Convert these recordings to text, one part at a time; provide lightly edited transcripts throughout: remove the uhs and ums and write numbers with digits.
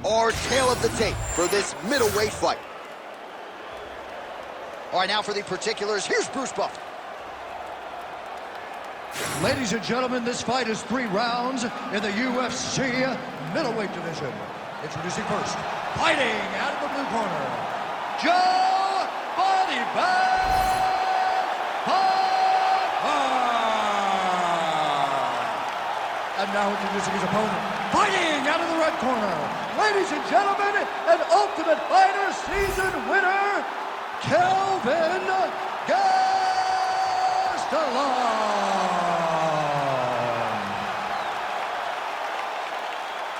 our tale of the tape for this middleweight fight. All right, now for the particulars, here's Bruce Buffer. Ladies and gentlemen, this fight is 3 rounds in the UFC middleweight division. Introducing first, fighting out of the blue corner, Joe Body Bag Пайфер. And now introducing his opponent, fighting out of the red corner, ladies and gentlemen, an Ultimate Fighter season winner, Kelvin Gastelum.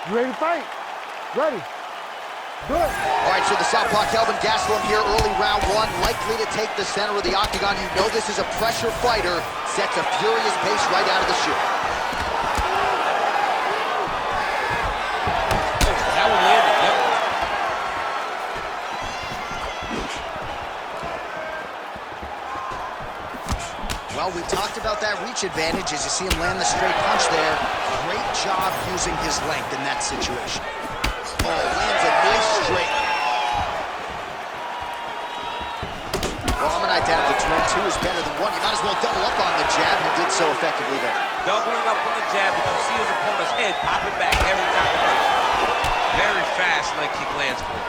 You ready to fight? Ready. Good. All right, so the southpaw Kelvin Gastelum here, early round 1, likely to take the center of the octagon. You know this is a pressure fighter, sets a furious pace right out of the chute. That one landed, yep. Well, we talked about that reach advantage as you see him land the straight punch there. Great job using his length in that situation. Oh, lands a nice straight. Well, I'm gonna identify between 2 is better than 1. You might as well double up on the jab. He did so effectively there. Doubling up on the jab, but you see his opponent's head popping back every time he does it. Very fast leg kick lands for him.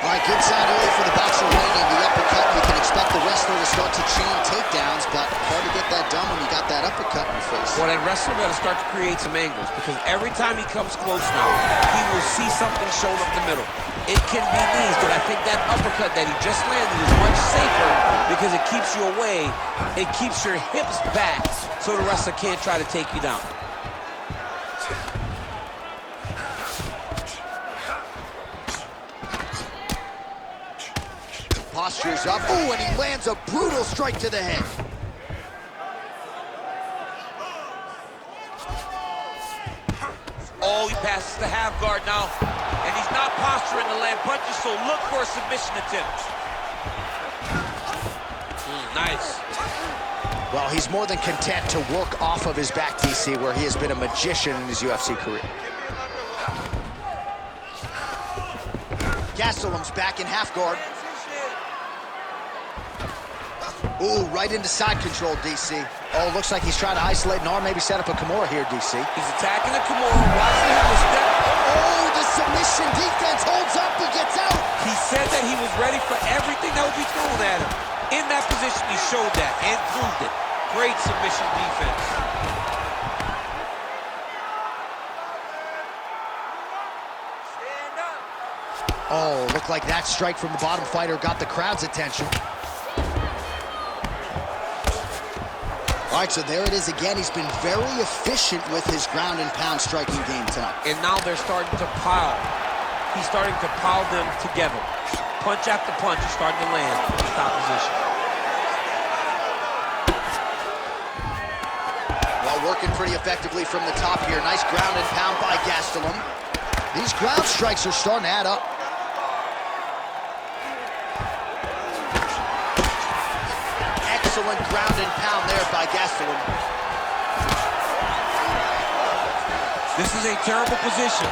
All right, good sign early for the boxer landing the uppercut. You can expect the wrestler to start to chain takedowns, but hard to get that done when you got that uppercut in your face. Well, that wrestler got to start to create some angles, because every time he comes close now, he will see something shown up the middle. It can be knees, but I think that uppercut that he just landed is much safer because it keeps you away. It keeps your hips back so the wrestler can't try to take you down. Posture's up. Ooh, and he lands a brutal strike to the head. Oh, he passes the half guard now. And he's not posturing to land punches, so look for a submission attempt. Nice. Well, he's more than content to work off of his back, DC, where he has been a magician in his UFC career. Gastelum's back in half guard. Ooh, right into side control, DC. Oh, looks like he's trying to isolate an arm, maybe set up a Kimura here, DC. He's attacking the Kimura, watching him to step. Oh, the submission defense holds up, he gets out. He said that he was ready for everything that would be thrown at him. In that position, he showed that and proved it. Great submission defense. Oh, looked like that strike from the bottom fighter got the crowd's attention. All right, so there it is again. He's been very efficient with his ground and pound striking game tonight. And now they're starting to pile. He's starting to pile them together. Punch after punch is starting to land in the top position. Well, working pretty effectively from the top here. Nice ground and pound by Gastelum. These ground strikes are starting to add up. Excellent ground and pound there by Gastelum. This is a terrible position.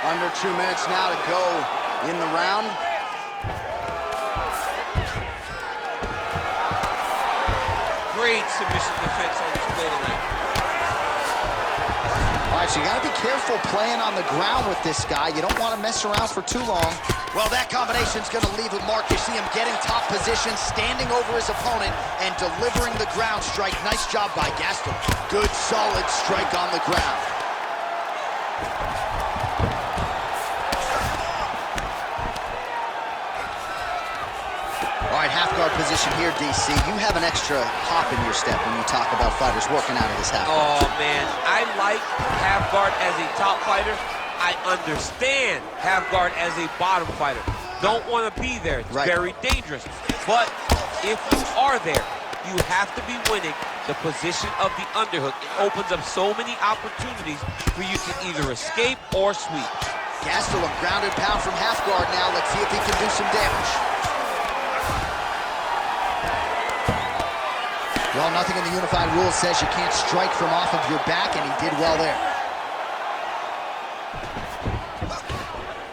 Under 2 minutes now to go in the round. Great submission defense on this way to land. All right, so you got to be careful playing on the ground with this guy. You don't want to mess around for too long. Well, that combination's going to leave a mark. You see him getting top position, standing over his opponent, and delivering the ground strike. Nice job by Gastelum. Good, solid strike on the ground. All right, half guard position here, DC. You have an extra hop in your step when you talk about fighters working out of this half guard. Oh, man. I like half guard as a top fighter. I understand half guard as a bottom fighter. Don't want to be there. It's very dangerous. But if you are there, you have to be winning the position of the underhook. It opens up so many opportunities for you to either escape or sweep. Gastelum ground and pound from half guard now. Let's see if he can do some damage. Well, nothing in the unified rules says you can't strike from off of your back, and he did well there.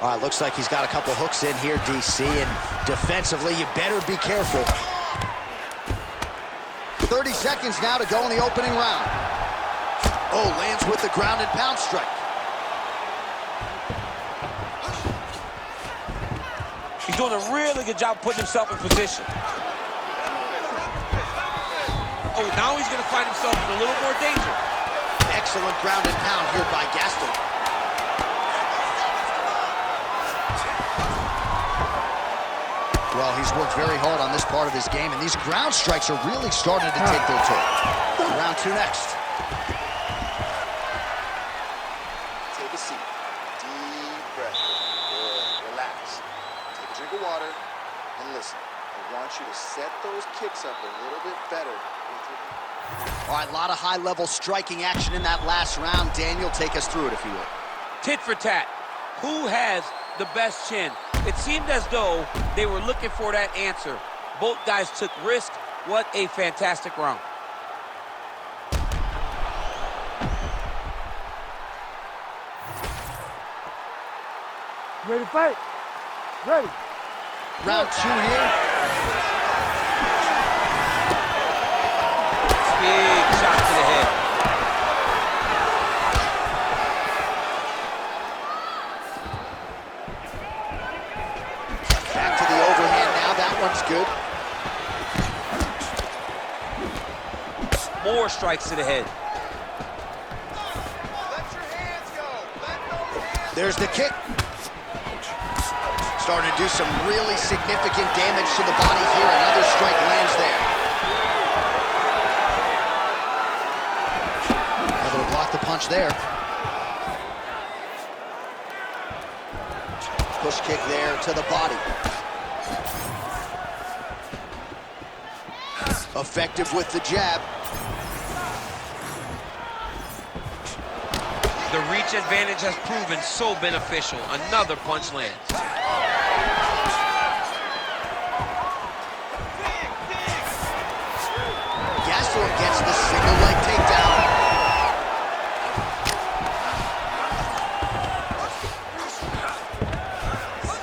All right, looks like he's got a couple hooks in here, DC, and defensively, you better be careful. 30 seconds now to go in the opening round. Oh, lands with the ground and pound strike. He's doing a really good job putting himself in position. Oh, now he's going to find himself in a little more danger. Excellent ground and pound here by Gastelum. Well, he's worked very hard on this part of his game, and these ground strikes are really starting to take their toll. Round 2 next. Take a seat. Deep breath. Good. Relax. Take a drink of water and listen. I want you to set those kicks up a little bit better. All right, a lot of high-level striking action in that last round. Daniel, take us through it, if you will. Tit for tat. Who has the best chin? It seemed as though they were looking for that answer. Both guys took risks. What a fantastic round. Ready to fight? Ready. Round 2 here. Big shot to the head. Back to the overhand now. That one's good. More strikes to the head. Let your hands go. Let those hands There's the kick. Starting to do some really significant damage to the body here. Another strike lands there. Able to block the punch there. Push kick there to the body. Effective with the jab. The reach advantage has proven so beneficial. Another punch lands. Gastelum gets the single leg takedown.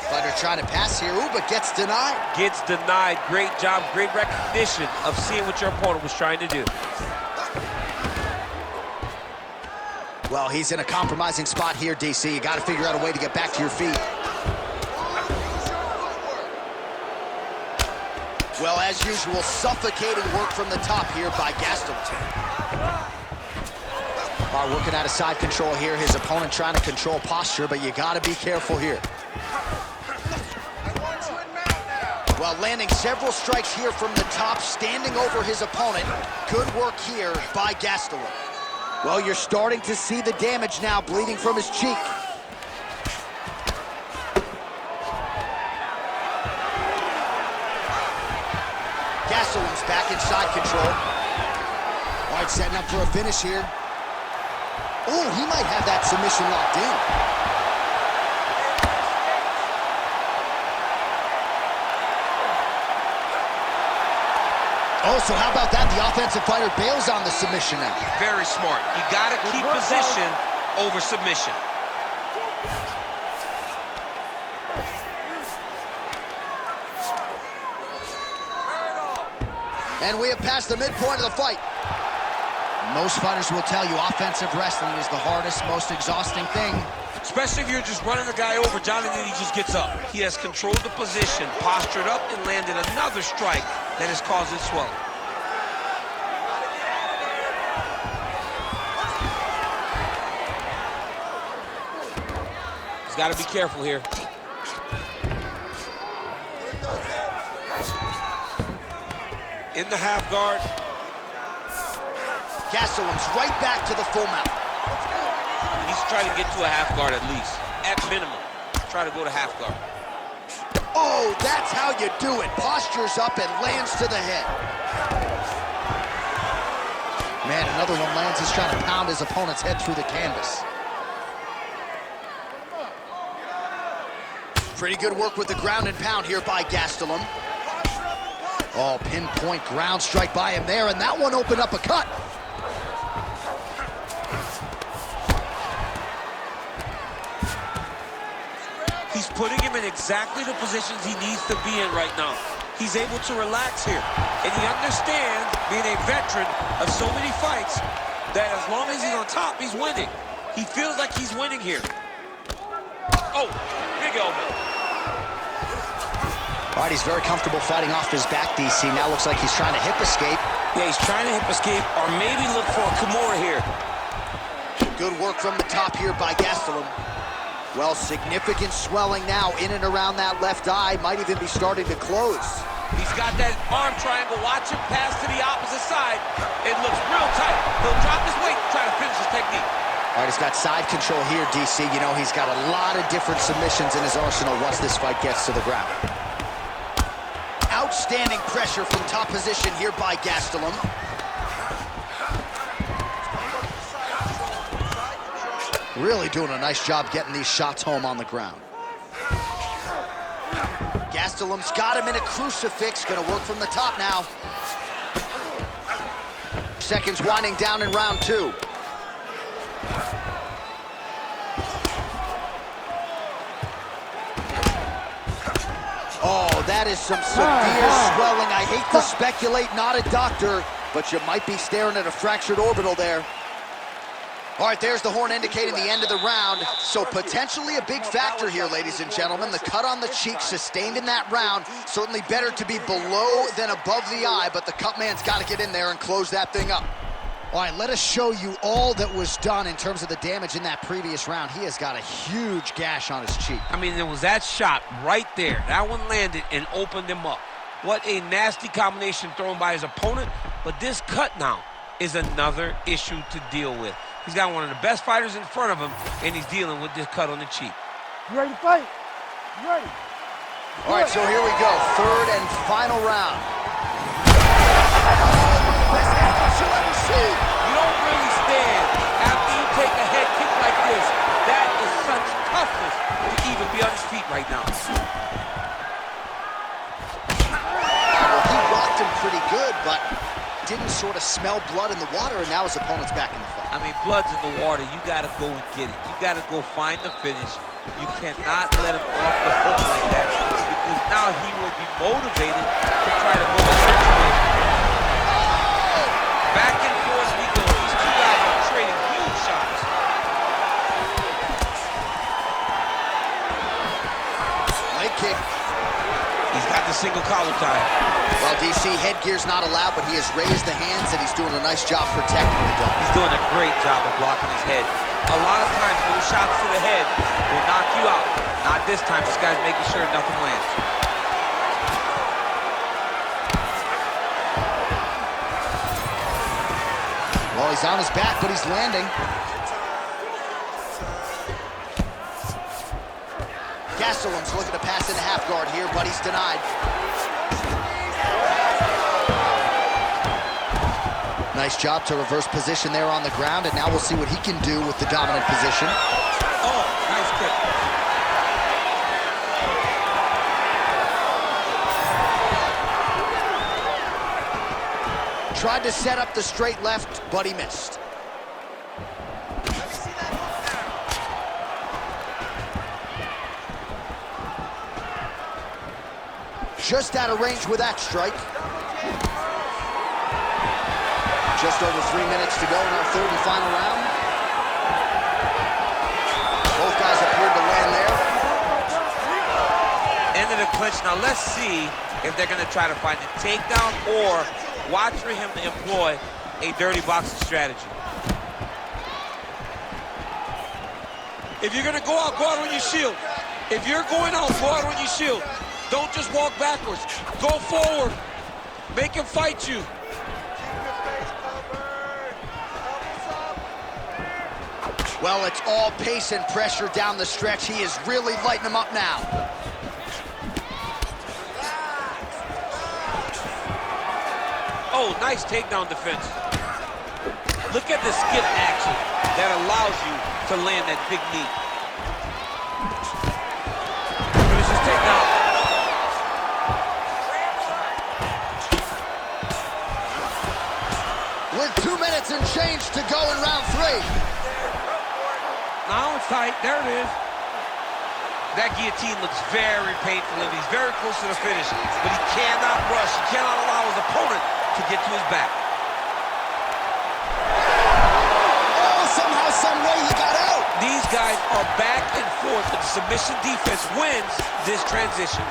Fighter trying to pass here, ooh, but gets denied. Gets denied. Great job, great recognition of seeing what your opponent was trying to do. Well, he's in a compromising spot here, DC. You got to figure out a way to get back to your feet. Well, as usual, suffocating work from the top here by Gastelum. Working out of side control here. His opponent trying to control posture, but you got to be careful here. Well, landing several strikes here from the top, standing over his opponent. Good work here by Gastelum. Well, you're starting to see the damage now, bleeding from his cheek. Gastelum's back in side control. All right, setting up for a finish here. Oh, he might have that submission locked in. Oh, so how about that? The offensive fighter bails on the submission now. Very smart. You got to keep position over submission. And we have passed the midpoint of the fight. Most fighters will tell you offensive wrestling is the hardest, most exhausting thing. Especially if you're just running the guy over, Johnny, then he just gets up. He has controlled the position, postured up, and landed another strike that has caused it swelling. He's got to be careful here. In the half guard. Gastelum's right back to the full mount. He's trying to get to a half guard at least. At minimum, try to go to half guard. Oh, that's how you do it. Postures up and lands to the head. Man, another one lands. He's trying to pound his opponent's head through the canvas. Pretty good work with the ground and pound here by Gastelum. Oh, pinpoint ground strike by him there, and that one opened up a cut. He's putting him in exactly the positions he needs to be in right now. He's able to relax here. And he understands, being a veteran of so many fights, that as long as he's on top, he's winning. He feels like he's winning here. Oh, big elbow. All right, he's very comfortable fighting off his back, DC. Now looks like he's trying to hip escape. Yeah, he's trying to hip escape, or maybe look for a Kimura here. Good work from the top here by Gastelum. Well, significant swelling now in and around that left eye. Might even be starting to close. He's got that arm triangle. Watch him pass to the opposite side. It looks real tight. He'll drop his weight and try to finish his technique. All right, he's got side control here, DC. You know, he's got a lot of different submissions in his arsenal once this fight gets to the ground. Outstanding pressure from top position here by Gastelum. Really doing a nice job getting these shots home on the ground. Gastelum's got him in a crucifix. Gonna work from the top now. Seconds winding down in round 2. Oh, that is some severe swelling. I hate to speculate, not a doctor, but you might be staring at a fractured orbital there. All right, there's the horn indicating the end of the round. So potentially a big factor here, ladies and gentlemen. The cut on the cheek sustained in that round. Certainly better to be below than above the eye, but the cut man's got to get in there and close that thing up. All right, let us show you all that was done in terms of the damage in that previous round. He has got a huge gash on his cheek. I mean, there was that shot right there. That one landed and opened him up. What a nasty combination thrown by his opponent. But this cut now is another issue to deal with. He's got one of the best fighters in front of him, and he's dealing with this cut on the cheek. You ready to fight? You ready? All right, so here we go. Third and final round. Best effort you'll ever see. You don't really stand after you take a head kick like this. That is such toughness to even be on his feet right now. Well, he rocked him pretty good, but didn't sort of smell blood in the water, and now his opponent's back in the fight. I mean, blood's in the water. You got to go and get it. You got to go find the finish. You cannot let him off the hook like that, because now he will be motivated to try to go the situation. Back and forth we go. These two guys are trading huge shots. Leg kick. He's got the single collar tie. Well, DC, headgear's not allowed, but he has raised the hands, and he's doing a nice job protecting the dome. He's doing a great job of blocking his head. A lot of times, those shots to the head will knock you out. Not this time. This guy's making sure nothing lands. Well, he's on his back, but he's landing. Gastelum's looking to pass into half guard here, but he's denied. Nice job to reverse position there on the ground, and now we'll see what he can do with the dominant position. Oh, nice kick. Tried to set up the straight left, but he missed. Just out of range with that strike. Just over 3 minutes to go in our third and final round. Both guys appeared to land there. End of the clinch. Now let's see if they're going to try to find a takedown or watch for him to employ a dirty boxing strategy. If you're going to go out on your shield. If you're going out, go out on your shield. Don't just walk backwards. Go forward. Make him fight you. Well, it's all pace and pressure down the stretch. He is really lighting him up now. Oh, nice takedown defense. Look at the skip action that allows you to land that big knee. Finish his takedown. with 2 minutes and change to go in round 3. Now it's tight. There it is. That guillotine looks very painful, and he's very close to the finish. But he cannot rush. He cannot allow his opponent to get to his back. Oh, somehow, some way he got out. These guys are back and forth, but the submission defense wins this transition.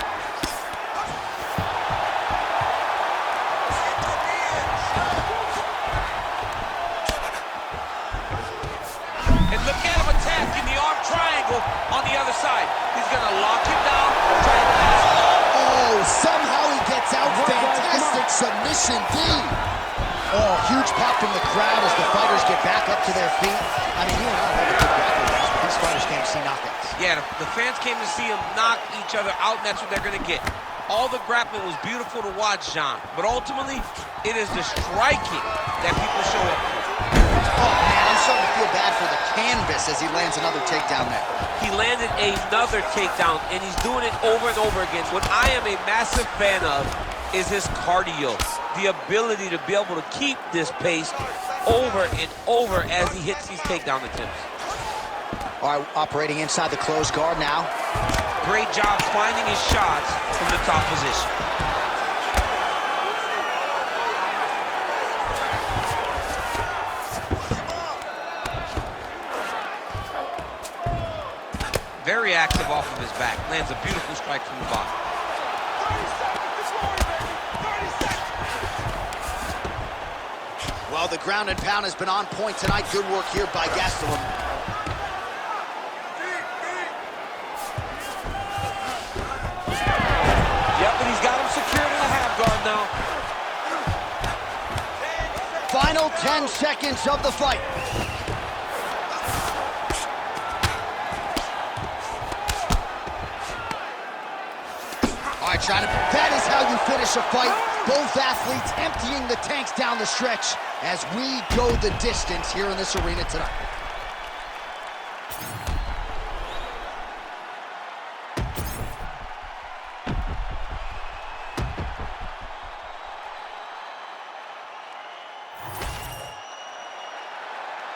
And look at him attacking the arm triangle on the other side. He's going to lock him down, try to pass. Oh, somehow he gets out. Fantastic submission D. Oh, huge pop from the crowd as the fighters get back up to their feet. I mean, you and I know the good grappling, but these fighters came to see knockouts. Yeah, the fans came to see him knock each other out, and that's what they're going to get. All the grappling was beautiful to watch, John, but ultimately, it is the striking that people show up for. Oh, man, I'm starting to feel bad for the canvas as he lands another takedown there. He landed another takedown, and he's doing it over and over again. What I am a massive fan of is his cardio, the ability to be able to keep this pace over and over as he hits these takedown attempts. All right, operating inside the closed guard now. Great job finding his shots from the top position. Very active off of his back. Lands a beautiful strike from the bottom. Well, the ground and pound has been on point tonight. Good work here by Gastelum. Yep, but he's got him secured in the half guard now. Final 10 seconds of the fight. All right, trying to... That is how you finish a fight. Both athletes emptying the tanks down the stretch as we go the distance here in this arena tonight.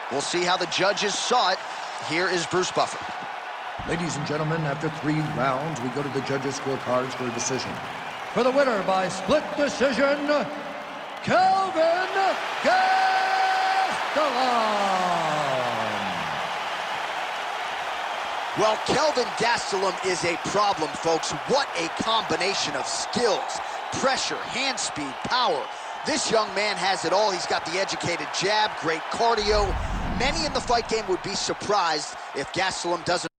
We'll see how the judges saw it. Here is Bruce Buffer. Ladies and gentlemen, after 3 rounds, we go to the judges' scorecards for a decision. For the winner by split decision, Kelvin Gastелум. Well, Kelvin Gastелум is a problem, folks. What a combination of skills, pressure, hand speed, power. This young man has it all. He's got the educated jab, great cardio. Many in the fight game would be surprised if Gastелum doesn't